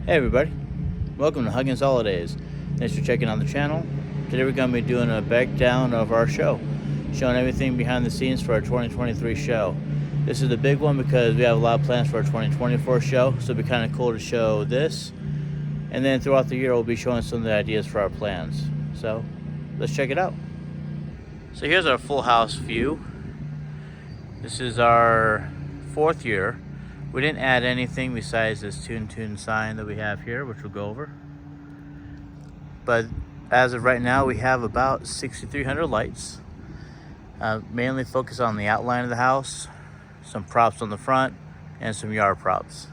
Hey everybody, welcome to Huggins Holidays. Thanks for checking out the channel. Today we're going to be doing a breakdown of our show, showing everything behind the scenes for our 2023 show. This is the big one because we have a lot of plans for our 2024 show, so it'll be kind of cool to show this. And then throughout the year we'll be showing some of the ideas for our plans. So let's check it out. So here's our full house view. This is our 4th year. We didn't add anything besides this tune sign that we have here, which we'll go over. But as of right now, we have about 6,300 lights. Mainly focused on the outline of the house, some props on the front, and some yard props.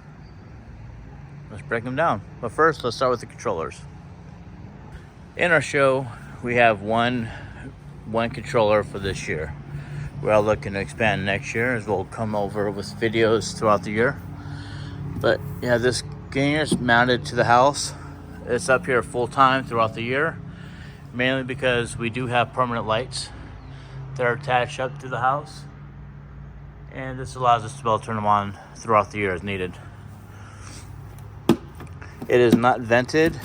Let's break them down. But first, let's start with the controllers. In our show, we have one controller for this year. We are looking to expand next year, as we'll come over with videos throughout the year. But yeah, this gainer is mounted to the house. It's up here full time throughout the year, mainly because we do have permanent lights that are attached up to the house, and this allows us to be able to turn them on throughout the year as needed. It is not vented,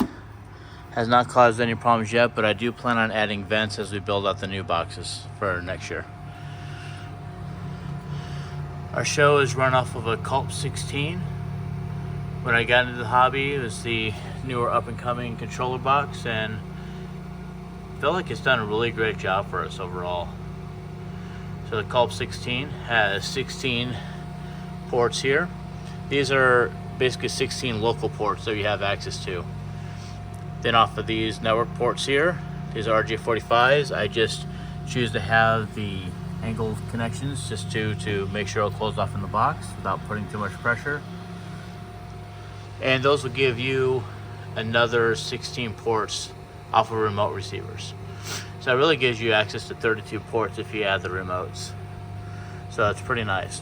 has not caused any problems yet, but I do plan on adding vents as we build out the new boxes for next year. Our show is run off of a Culp 16. When I got into the hobby, it was the newer up-and-coming controller box, and I feel like it's done a really great job for us overall. So the Culp 16 has 16 ports here. These are basically 16 local ports that you have access to. Then off of these network ports here, these are RJ45s. I just choose to have the angled connections just to make sure it'll close off in the box without putting too much pressure. And those will give you another 16 ports off of remote receivers. So it really gives you access to 32 ports if you add the remotes. So that's pretty nice.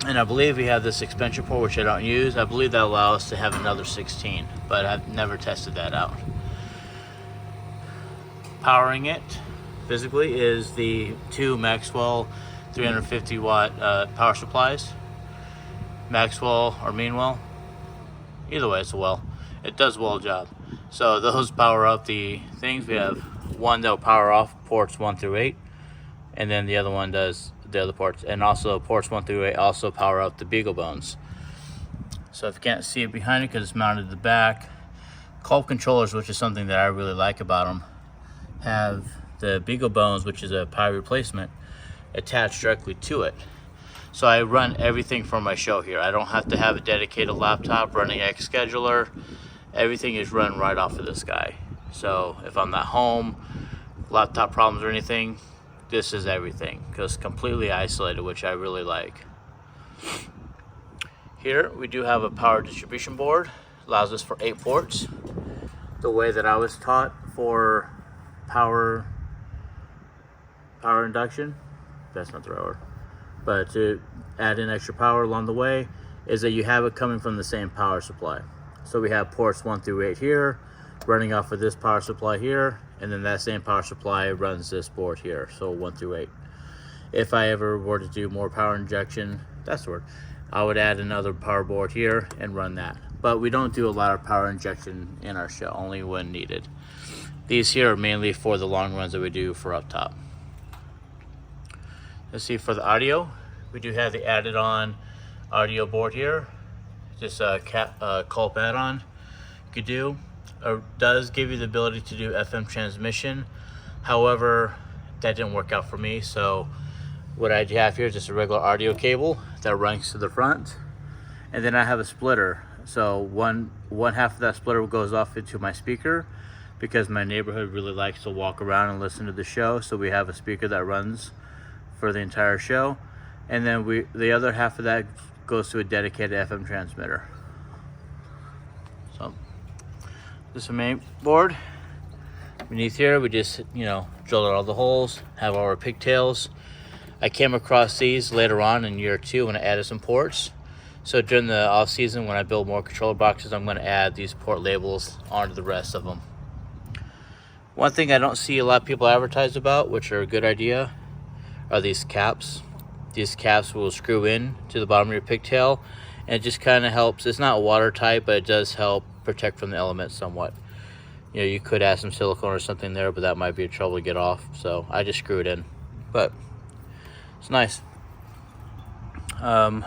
And I believe we have this expansion port, which I don't use. I believe that allows us to have another 16, but I've never tested that out. Powering it physically is the 2 Maxwell 350 watt power supplies. Maxwell or Meanwell, either way it's a well. It does a well job. So those power up the things. We have one that will power off ports 1 through 8, and then the other one does the other ports, and also ports 1 through 8 also power up the beagle bones. So if you can't see it behind it because it's mounted to the back, Culp controllers, which is something that I really like about them, have the beagle bones, which is a pie replacement, attached directly to it. So I run everything from my show here. I don't have to have a dedicated laptop running X scheduler. Everything is run right off of this guy. So if I'm not home, laptop problems or anything, this is everything, because completely isolated, which I really like. Here we do have a power distribution board. Allows us for 8 ports. The way that I was taught for power induction, that's not the right word, but to add in extra power along the way, is that you have it coming from the same power supply. So we have ports 1 through 8 here, running off of this power supply here, and then that same power supply runs this board here, so 1 through 8. If I ever were to do more power injection, that's the word, I would add another power board here and run that. But we don't do a lot of power injection in our show, only when needed. These here are mainly for the long runs that we do for up top. Let's see, for the audio, we do have the added on audio board here. Just a Culp add-on you could do. It does give you the ability to do FM transmission. However, that didn't work out for me. So what I have here is just a regular audio cable that runs to the front. And then I have a splitter. So one half of that splitter goes off into my speaker, because my neighborhood really likes to walk around and listen to the show. So we have a speaker that runs for the entire show, and then the other half of that goes to a dedicated FM transmitter. So this is the main board. Beneath here we just drilled out all the holes, have all our pigtails. I came across these later on in year 2 when I added some ports. So during the off season, when I build more controller boxes, I'm going to add these port labels onto the rest of them. One thing I don't see a lot of people advertise about, which are a good idea, are these caps. These caps will screw in to the bottom of your pigtail and it just kind of helps. It's not watertight, but it does help protect from the elements somewhat. You know, you could add some silicone or something there, but that might be a trouble to get off, so I just screw it in. But it's nice. While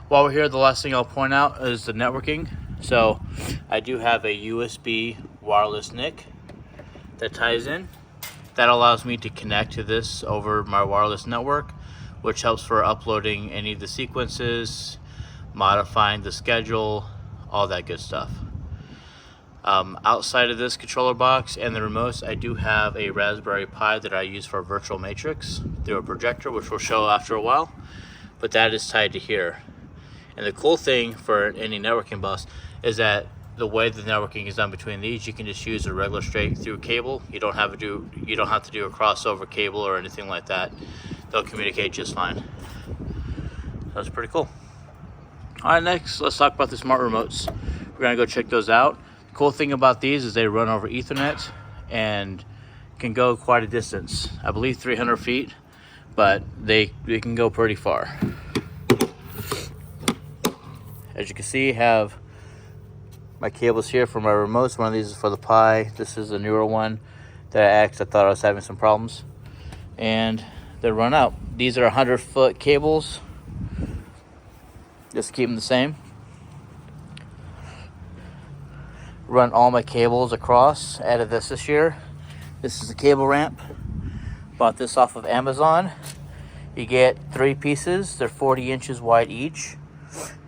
we're here, the last thing I'll point out is the networking. So I do have a USB wireless NIC that ties in. That allows me to connect to this over my wireless network, which helps for uploading any of the sequences, modifying the schedule, all that good stuff. Outside of this controller box and the remotes, I do have a Raspberry Pi that I use for virtual matrix through a projector, which we'll show after a while, but that is tied to here. And the cool thing for any networking bus is that the way the networking is done between these, you can just use a regular straight through cable. You don't have to do a crossover cable or anything like that. They'll communicate just fine. That's pretty cool. All right, next let's talk about the smart remotes. We're gonna go check those out. The cool thing about these is they run over Ethernet and can go quite a distance. I believe 300 feet, but they can go pretty far. As you can see, I have my cables here for my remotes. One of these is for the Pi. This is a newer one that I thought I was having some problems, and they run out. These are 100-foot cables. Just keep them the same. Run all my cables across. Added this year. This is a cable ramp. Bought this off of Amazon. You get 3 pieces. They're 40 inches wide each.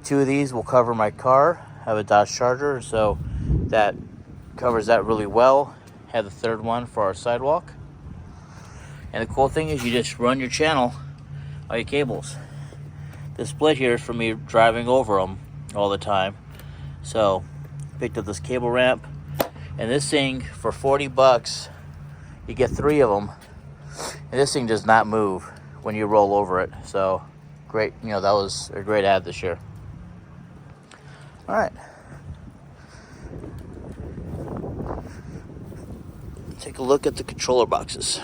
2 of these will cover my car. I have a Dodge Charger, so that covers that really well. Have the 3rd one for our sidewalk. And the cool thing is you just run your channel on your cables. The split here is for me driving over them all the time. So picked up this cable ramp, and this thing for 40 bucks, you get 3 of them. And this thing does not move when you roll over it. So great, you know, that was a great ad this year. All right. Take a look at the controller boxes.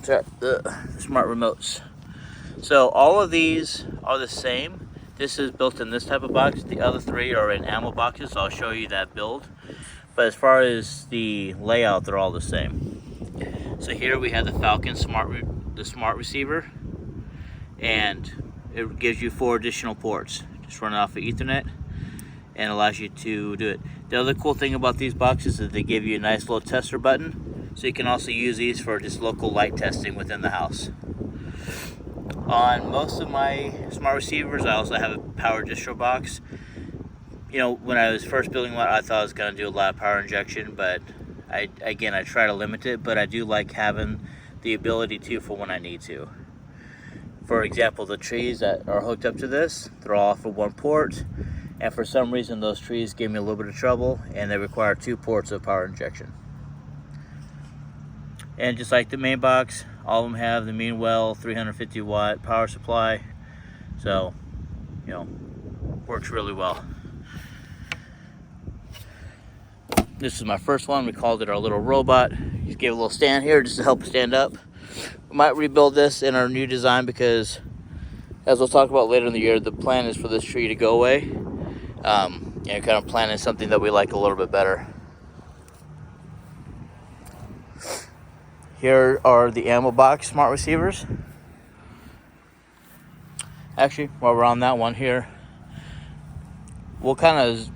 The smart remotes. So all of these are the same. This is built in this type of box. The other 3 are in ammo boxes, so I'll show you that build. But as far as the layout, they're all the same. So here we have the Falcon smart receiver, and it gives you 4 additional ports. Just run off of Ethernet and allows you to do it. The other cool thing about these boxes is they give you a nice little tester button, so you can also use these for just local light testing within the house. On most of my smart receivers, I also have a power distro box. You know, when I was first building one, I thought I was going to do a lot of power injection, but I try to limit it, but I do like having the ability to for when I need to. For example, the trees that are hooked up to this, they're all off of 1 port, and for some reason those trees give me a little bit of trouble, and they require 2 ports of power injection. And just like the main box, all of them have the Meanwell 350 watt power supply, so, you know, works really well. This is my first one. We called it our little robot. Just gave it a little stand here just to help it stand up. We might rebuild this in our new design because, as we'll talk about later in the year, the plan is for this tree to go away. And kind of planning something that we like a little bit better. Here are the ammo box smart receivers. Actually, while we're on that one here, we'll kind of,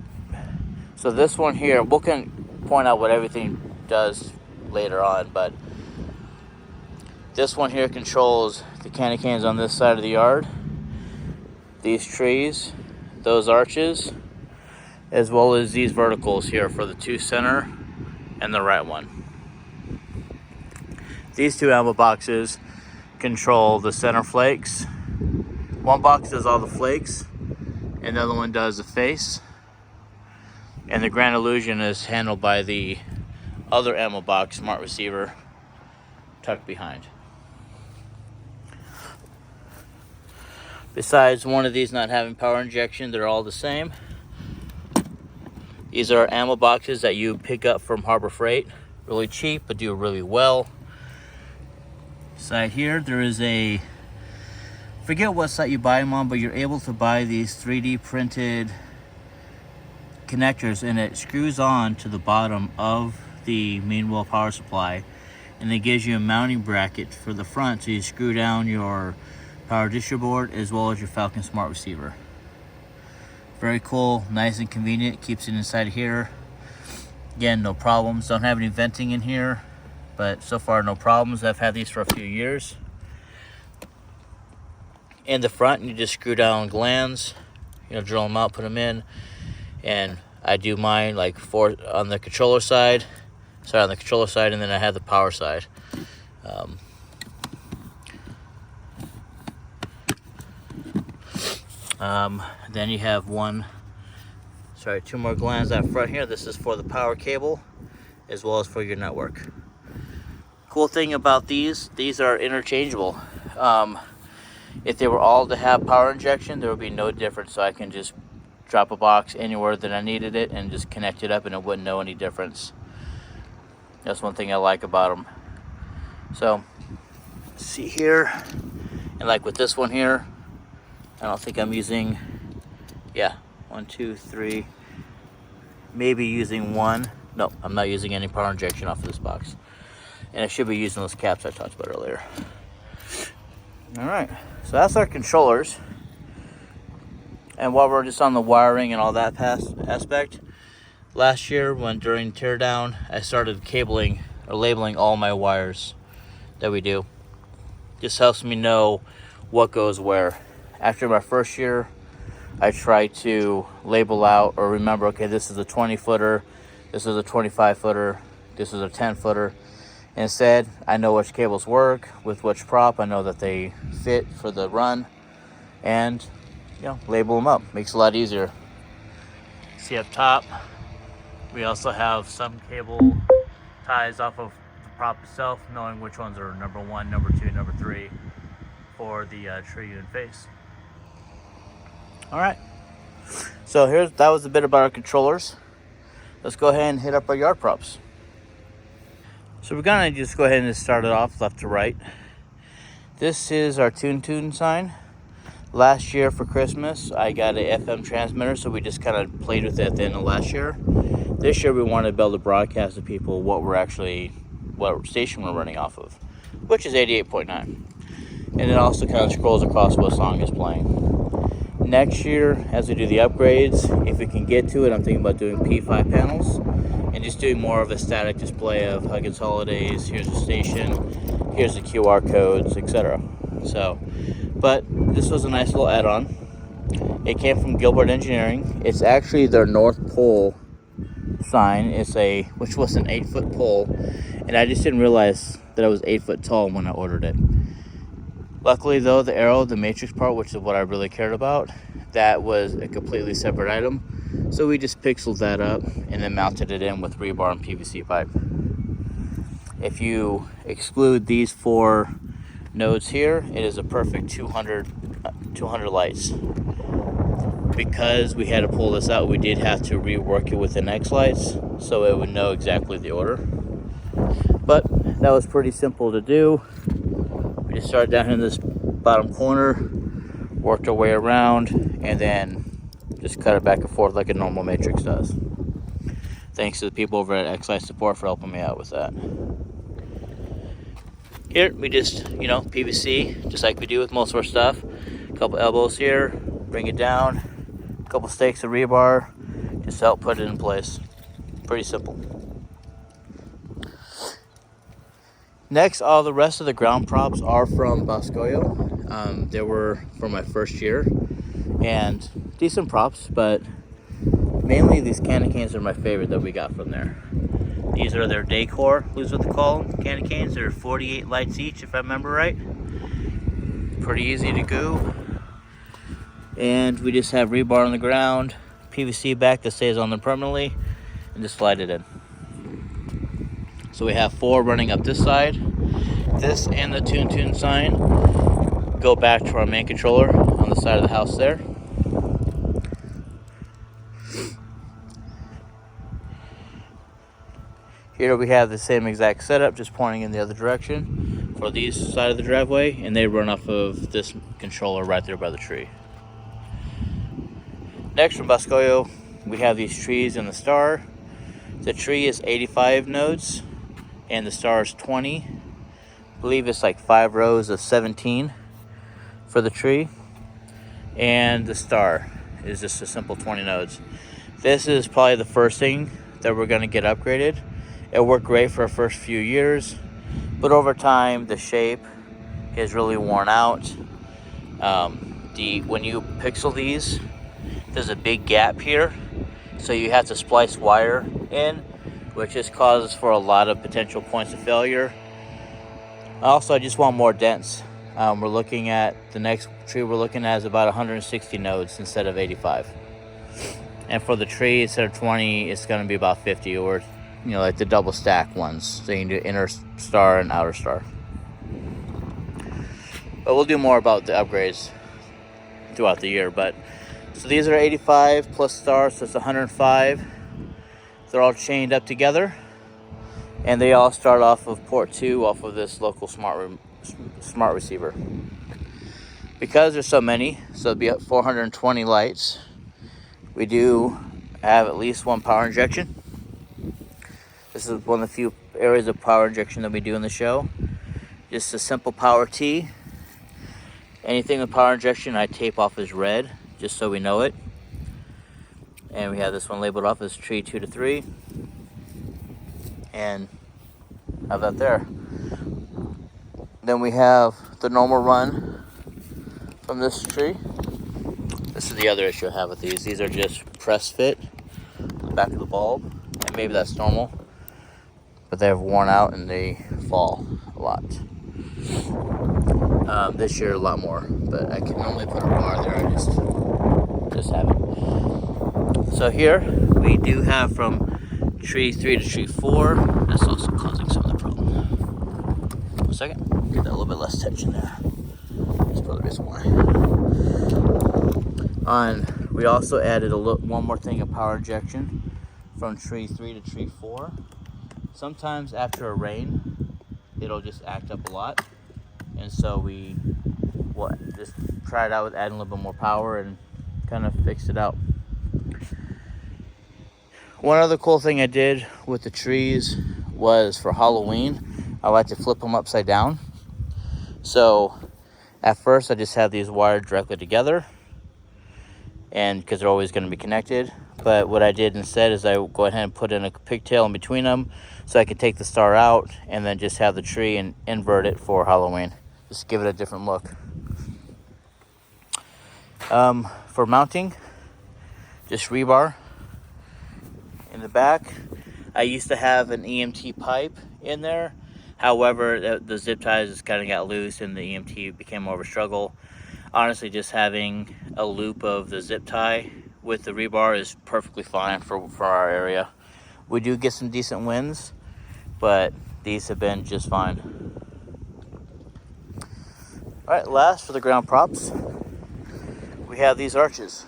so this one here, we'll can point out what everything does later on, but this one here controls the candy canes on this side of the yard, these trees, those arches, as well as these verticals here for the 2 center and the right one. These 2 ammo boxes control the center flakes. One box does all the flakes, and the other one does the face. And the Grand Illusion is handled by the other ammo box smart receiver tucked behind. Besides one of these not having power injection, they're all the same. These are ammo boxes that you pick up from Harbor Freight. Really cheap, but do really well. Side here, there is a forget what site you buy them on, but you're able to buy these 3D printed connectors, and it screws on to the bottom of the main wall power supply, and it gives you a mounting bracket for the front, so you screw down your power distributor board as well as your Falcon Smart receiver. Very cool, nice and convenient, keeps it inside here. Again, no problems. Don't have any venting in here, but so far no problems. I've had these for a few years. In the front, you just screw down glands, drill them out, put them in, and I do mine like on the controller side, and then I have the power side. Then you have two more glands out front here. This is for the power cable as well as for your network. Cool thing about these are interchangeable. If they were all to have power injection, there would be no difference, so I can just drop a box anywhere that I needed it and just connect it up and it wouldn't know any difference. That's one thing I like about them. So see here, and like with this one here, I don't think I'm using, 1, 2, 3, maybe using one. No, I'm not using any power injection off of this box. And I should be using those caps I talked about earlier. All right, so that's our controllers. And while we're just on the wiring and all that aspect, last year during teardown, I started cabling or labeling all my wires that we do. Just helps me know what goes where. After my first year, I try to label out or remember, okay, this is a 20-footer, this is a 25-footer, this is a 10-footer. Instead, I know which cables work with which prop. I know that they fit for the run, and label them up. Makes it a lot easier. See up top, we also have some cable ties off of the prop itself, knowing which ones are number 1, number 2, number 3 for the tree and face. All right, so that was a bit about our controllers. Let's go ahead and hit up our yard props. So we're gonna just go ahead and start it off left to right. This is our Tune sign. Last year for Christmas, I got an FM transmitter, so we just kind of played with it at the end of last year. This year we wanted to be able to broadcast to people what station we're running off of, which is 88.9. And it also kind of scrolls across what song is playing. Next year, as we do the upgrades, if we can get to it, I'm thinking about doing P5 panels and just doing more of a static display of Huggins Holidays. Here's the station, here's the QR codes, etc. So, but this was a nice little add-on. It came from Gilbert Engineering. It's actually their North Pole sign. Which was an 8-foot pole, and I just didn't realize that it was 8 foot tall when I ordered it. Luckily though, the arrow, the matrix part, which is what I really cared about, that was a completely separate item. So we just pixeled that up and then mounted it in with rebar and PVC pipe. If you exclude these 4 nodes here, it is a perfect 200 lights. Because we had to pull this out, we did have to rework it with the next lights so it would know exactly the order. But that was pretty simple to do. We just started down in this bottom corner, worked our way around, and then just cut it back and forth like a normal matrix does. Thanks to the people over at XI Support for helping me out with that. Here we just, PVC, just like we do with most of our stuff. A couple elbows here, bring it down, a couple stakes of rebar, just help put it in place. Pretty simple. Next, all the rest of the ground props are from Boscoyo. They were from my first year, and decent props, but mainly these candy canes are my favorite that we got from there. These are their decor, is what they call them, candy canes. They're 48 lights each, if I remember right. Pretty easy to go. And we just have rebar on the ground, PVC back that stays on them permanently, and just slide it in. So we have 4 running up this side. This and the Tune sign go back to our main controller on the side of the house there. Here we have the same exact setup, just pointing in the other direction. for these side of the driveway, and they run off of this controller right there by the tree. Next, from Boscoyo, we have these trees in the star. The tree is 85 nodes, and the star is 20. I believe it's like 5 rows of 17 for the tree, and the star is just a simple 20 nodes. This is probably the first thing that we're going to get upgraded. It worked great for our first few years, but over time the shape is really worn out. When you pixel these, there's a big gap here, so you have to splice wire in, which just causes for a lot of potential points of failure. Also, I just want more dents. We're looking at the next tree we're looking at is about 160 nodes instead of 85. And for the tree, instead of 20, it's going to be about 50, or like the double stack ones. So you can do inner star and outer star. But we'll do more about the upgrades throughout the year. So these are 85 plus stars, so it's 105. They're all chained up together, and they all start off of port 2 off of this local smart receiver. Because there's so many, so it'll be at 420 lights, we do have at least one power injection. This is one of the few areas of power injection that we do in the show. Just a simple power T. Anything with power injection I tape off as red, just so we know it. And we have this one labeled off as tree 2 to 3. And have that there. Then we have the normal run from this tree. This is the other issue I have with these. These are just press fit to the back of the bulb, and maybe that's normal, but they're worn out and they fall a lot. This year a lot more, but I can only put a bar there. I just have it. So here we do have from tree 3 to tree 4. That's also causing some of the problem. 1 second, get that a little bit less tension there. That's probably the reason why. We also added one more thing of power injection from tree 3 to tree 4. Sometimes after a rain, it'll just act up a lot, and so we just try it out with adding a little bit more power and kind of fixed it out. One other cool thing I did with the trees was for Halloween, I like to flip them upside down. So at first I just have these wired directly together, and because they're always going to be connected. But what I did instead is I go ahead and put in a pigtail in between them, so I could take the star out and then just have the tree and invert it for Halloween. Just give it a different look. For mounting, just rebar in the back. I used to have an EMT pipe in there. However, the zip ties just kind of got loose and the EMT became more of a struggle. Honestly, just having a loop of the zip tie with the rebar is perfectly fine for our area. We do get some decent winds, but these have been just fine. All right, last for the ground props, we have these arches.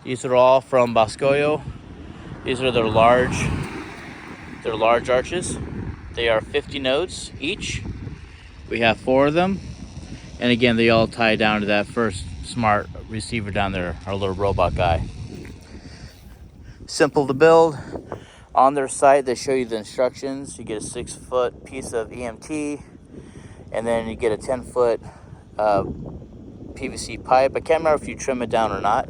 These are all from Boscoyo. These are their large arches. They are 50 nodes each. We have 4 of them. And again, they all tie down to that first smart receiver down there, our little robot guy. Simple to build. On their site, they show you the instructions. You get a 6-foot piece of EMT, and then you get a 10-foot PVC pipe. I can't remember if you trim it down or not,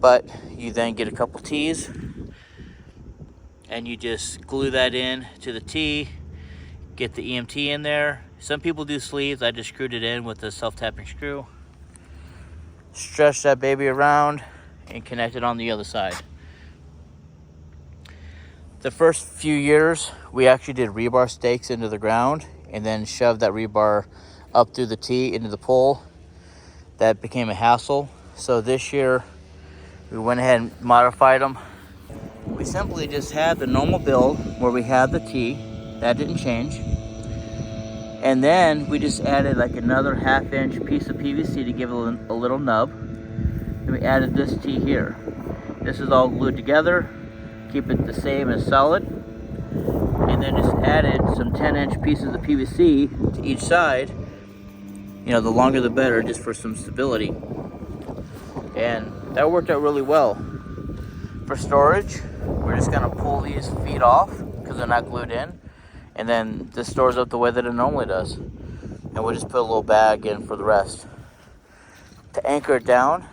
but you then get a couple T's, and you just glue that in to the T, get the EMT in there. Some people do sleeves. I just screwed it in with a self-tapping screw. Stretch that baby around and connect it on the other side. The first few years, we actually did rebar stakes into the ground and then shoved that rebar up through the T into the pole. That became a hassle. So this year, we went ahead and modified them. We simply just had the normal build where we had the T. That didn't change. And then we just added like another 1/2-inch piece of PVC to give it a little nub. And we added this T here. This is all glued together. Keep it the same and solid. And then just added some 10-inch pieces of PVC to each side. You know, the longer the better, just for some stability. And that worked out really well. For storage, we're just gonna pull these feet off because they're not glued in, and then this stores up the way that it normally does. And we'll just put a little bag in for the rest. To anchor it down,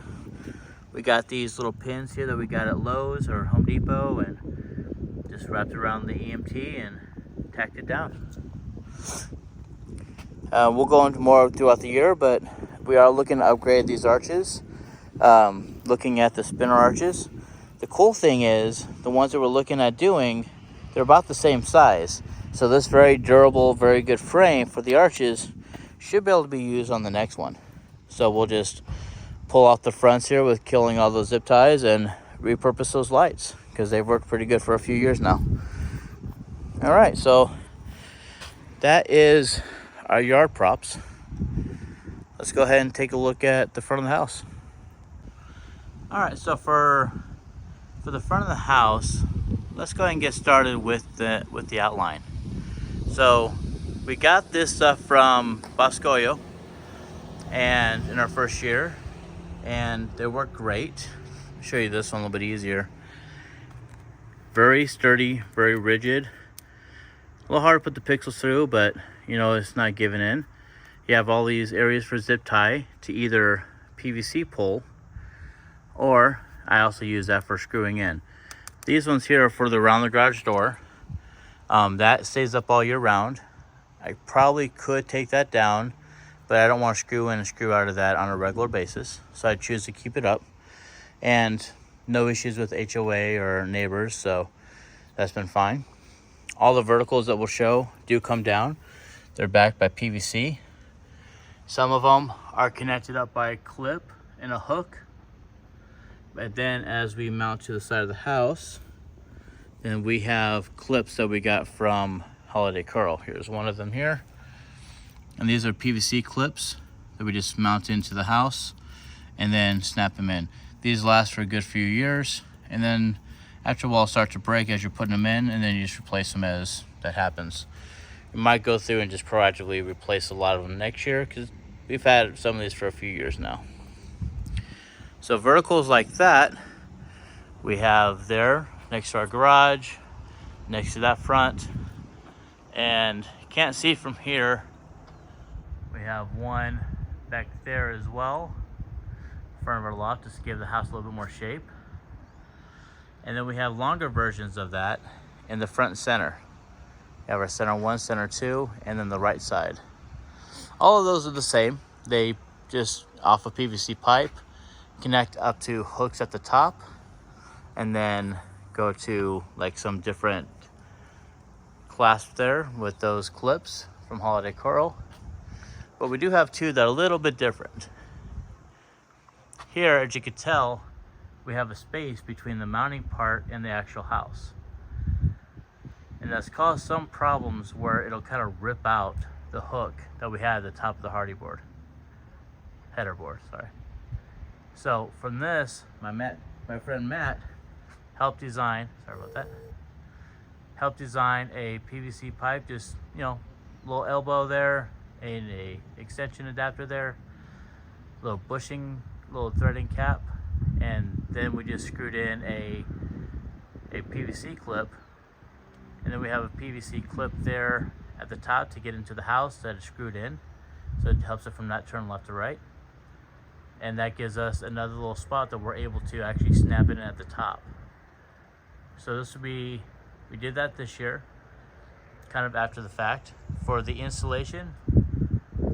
we got these little pins here that we got at Lowe's or Home Depot, and just wrapped around the EMT and tacked it down. We'll go into more throughout the year, but we are looking to upgrade these arches. Looking at the spinner arches. The cool thing is, the ones that we're looking at doing, they're about the same size. So this very durable, very good frame for the arches should be able to be used on the next one. So we'll just pull off the fronts here with killing all those zip ties and repurpose those lights, because they've worked pretty good for a few years now. All right, so that is our yard props. Let's go ahead and take a look at the front of the house. All right, so for the front of the house, let's go ahead and get started with the outline. So we got this stuff from Boscoyo and in our first year, and they work great. I'll show you this one a little bit easier. Very sturdy, very rigid. A little hard to put the pixels through, but you know, it's not giving in. You have all these areas for zip tie to either PVC pull, or I also use that for screwing in. These ones here are for the around the garage door. That stays up all year round. I probably could take that down, but I don't want to screw in and screw out of that on a regular basis. So I choose to keep it up. And no issues with HOA or neighbors, so that's been fine. All the verticals that we'll show do come down. They're backed by PVC. Some of them are connected up by a clip and a hook. But then as we mount to the side of the house, then we have clips that we got from Holiday Curl. Here's one of them here. And these are PVC clips that we just mount into the house and then snap them in. These last for a good few years, and then after a while start to break as you're putting them in, and then you just replace them as that happens. You might go through and just proactively replace a lot of them next year, because we've had some of these for a few years now. So verticals like that, we have there next to our garage, next to that front, and you can't see from here, we have one back there as well, in front of our loft, just to give the house a little bit more shape. And then we have longer versions of that in the front and center. We have our center 1, center 2, and then the right side. All of those are the same. They just off a PVC pipe, connect up to hooks at the top, and then go to like some different clasp there with those clips from Holiday Curl. But we do have two that are a little bit different. Here, as you can tell, we have a space between the mounting part and the actual house. And that's caused some problems where it'll kind of rip out the hook that we had at the top of the hardy board. Header board, sorry. So from this, my friend Matt helped design, helped design a PVC pipe, just, you know, little elbow there, and a extension adapter there, little bushing, little threading cap, and then we just screwed in a PVC clip, and then we have a PVC clip there at the top to get into the house that is screwed in, so it helps it from not turning left to right. And that gives us another little spot that we're able to actually snap it in at the top. So this will be, we did that this year, kind of after the fact. For the installation,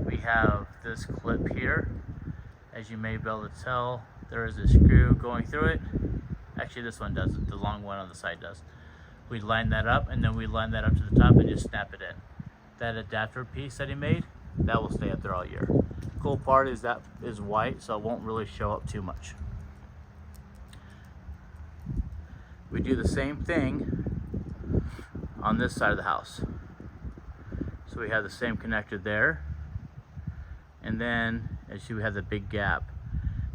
we have this clip here. As you may be able to tell, there is a screw going through it. Actually, this one doesn't, the long one on the side does. We line that up, and then we line that up to the top and just snap it in. That adapter piece that he made, that will stay up there all year. Cool part is that is white, so it won't really show up too much. We do the same thing on this side of the house. So we have the same connector there, and then as you have the big gap.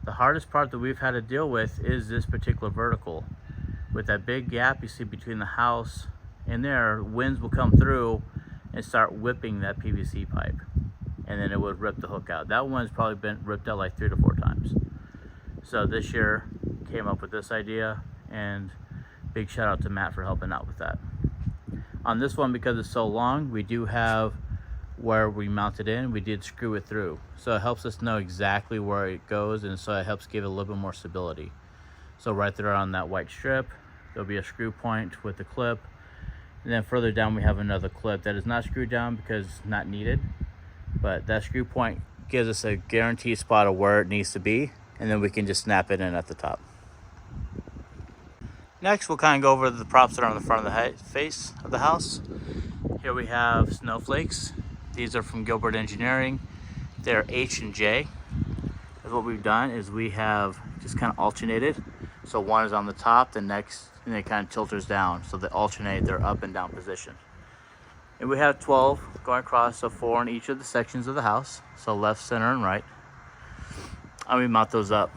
The hardest part that we've had to deal with is this particular vertical. With that big gap you see between the house in there, winds will come through and start whipping that PVC pipe, and then it would rip the hook out. That one's probably been ripped out like 3 to 4 times. So this year came up with this idea, and big shout out to Matt for helping out with that. On this one, because it's so long, we do have where we mount it in, we did screw it through. So it helps us know exactly where it goes, and so it helps give it a little bit more stability. So right there on that white strip, there'll be a screw point with the clip. And then further down, we have another clip that is not screwed down because it's not needed. But that screw point gives us a guaranteed spot of where it needs to be, and then we can just snap it in at the top. Next, we'll kind of go over the props that are on the front of the face of the house. Here we have snowflakes. These are from Gilbert Engineering. They're H and J. And what we've done is we have just kind of alternated. So one is on the top, the next, and it kind of tilters down. So they alternate their up and down position. And we have 12 going across, so 4 in each of the sections of the house. So left, center, and right. And we mount those up.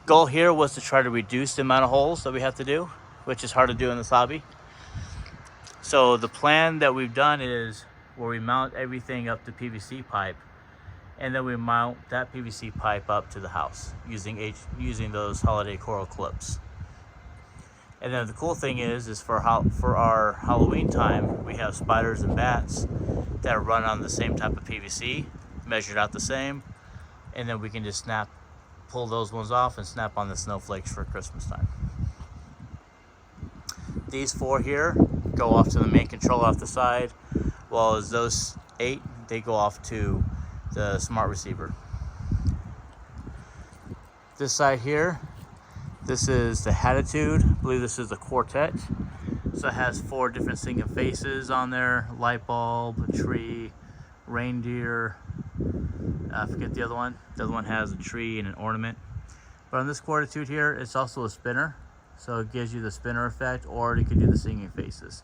Goal here was to try to reduce the amount of holes that we have to do, which is hard to do in this hobby. So the plan that we've done is where we mount everything up to PVC pipe, and then we mount that PVC pipe up to the house using those holiday coral clips. And then the cool thing is for our Halloween time, we have spiders and bats that run on the same type of PVC, measured out the same, and then we can just pull those ones off and snap on the snowflakes for Christmas time. These 4 here go off to the main controller off the side, while as those 8, they go off to the smart receiver. This side here, this is the Attitude. I believe this is the Quartet. So it has 4 different singing faces on there: light bulb, a tree, reindeer. I forget the other one. The other one has a tree and an ornament. But on this Quartitude here, it's also a spinner. So it gives you the spinner effect, or you can do the singing faces.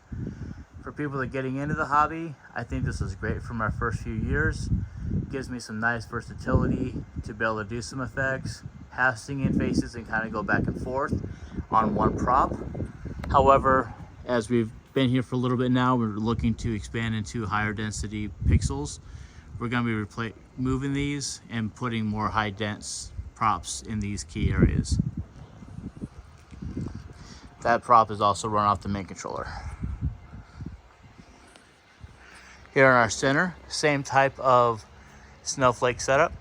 For people that are getting into the hobby, I think this is great for my first few years. It gives me some nice versatility to be able to do some effects, have singing faces, and kind of go back and forth on one prop. However, as we've been here for a little bit now, we're looking to expand into higher density pixels. We're going to be moving these and putting more high dense props in these key areas. That prop is also run off the main controller. Here in our center, same type of snowflake setup.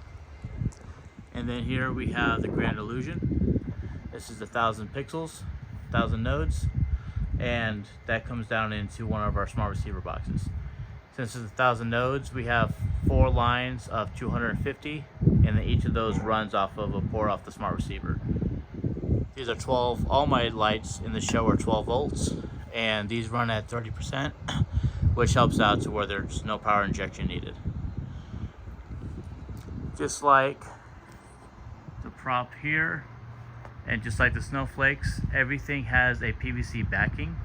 And then here we have the Grand Illusion. This is 1,000 pixels, 1,000 nodes, and that comes down into one of our smart receiver boxes. Since it's 1,000 nodes, we have 4 lines of 250, and then each of those runs off of a port off the smart receiver. These are 12, all my lights in the show are 12 volts, and these run at 30%, which helps out to where there's no power injection needed. Just like the prop here, and just like the snowflakes, everything has a PVC backing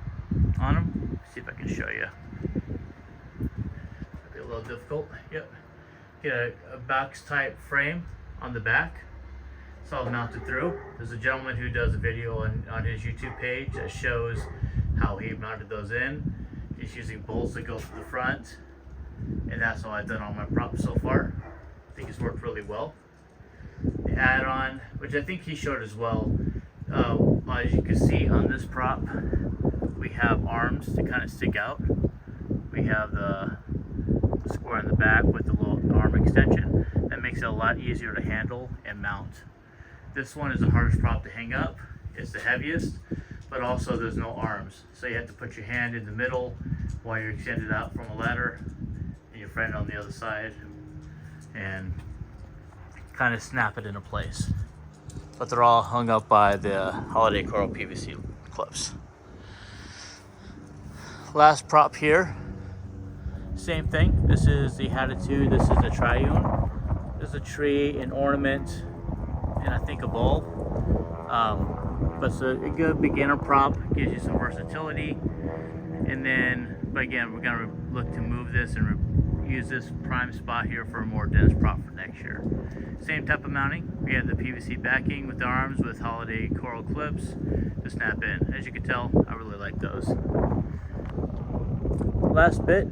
on them. Let's see if I can show you. It'll be a little difficult. Yep. Get a box type frame on the back. It's all mounted through. There's a gentleman who does a video on his YouTube page that shows how he mounted those in. He's using bolts that go to the front, and that's all I've done on my props so far. I think it's worked really well. The add-on, which I think he showed as well, as you can see on this prop, we have arms to kind of stick out. We have the square in the back with the little arm extension. That makes it a lot easier to handle and mount. This one is the hardest prop to hang up. It's the heaviest, but also there's no arms. So you have to put your hand in the middle while you're extended out from a ladder, and your friend on the other side, and kind of snap it into place. But they're all hung up by the holiday coral PVC clips. Last prop here, same thing. This is the Attitude. This is the Triune. There's a tree, an ornament, and I think a bulb. But it's a good beginner prop, gives you some versatility. And then, but again, we're gonna look to move this and use this prime spot here for a more dense prop for next year. Same type of mounting. We have the PVC backing with the arms with Holiday coral clips to snap in. As you can tell, I really like those. Last bit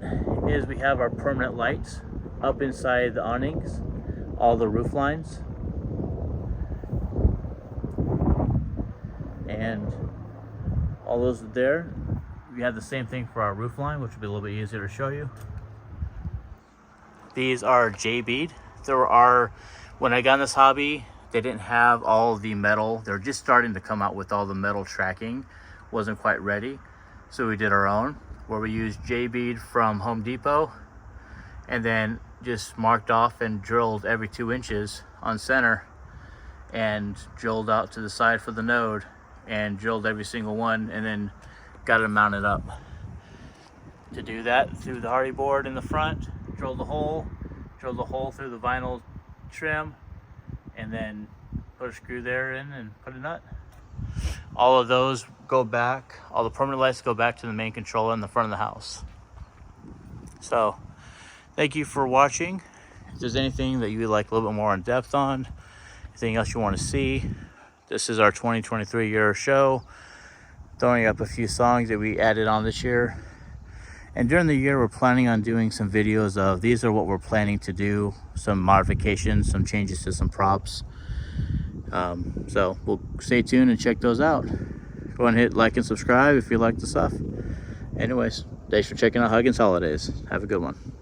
is we have our permanent lights up inside the awnings, all the roof lines. And all those are there. We have the same thing for our roof line, which will be a little bit easier to show you. These are J-bead. When I got in this hobby, they didn't have all the metal. They're just starting to come out with all the metal tracking. Wasn't quite ready. So we did our own, where we used J-bead from Home Depot and then just marked off and drilled every 2 inches on center and drilled out to the side for the node and drilled every single one and then got it mounted up. To do that, through the hardy board in the front, drilled the hole through the vinyl trim, and then put a screw there in and put a nut. All of those go back, all the permanent lights go back to the main controller in the front of the house. So thank you for watching. If there's anything that you would like a little bit more in depth on, anything else you want to see, this is our 2023 year show, throwing up a few songs that we added on this year. And during the year, we're planning on doing some videos of these are what we're planning to do, some modifications, some changes to some props. So we'll stay tuned and check those out. Go and hit like and subscribe if you like the stuff. Anyways, thanks for checking out Huggins Holidays. Have a good one.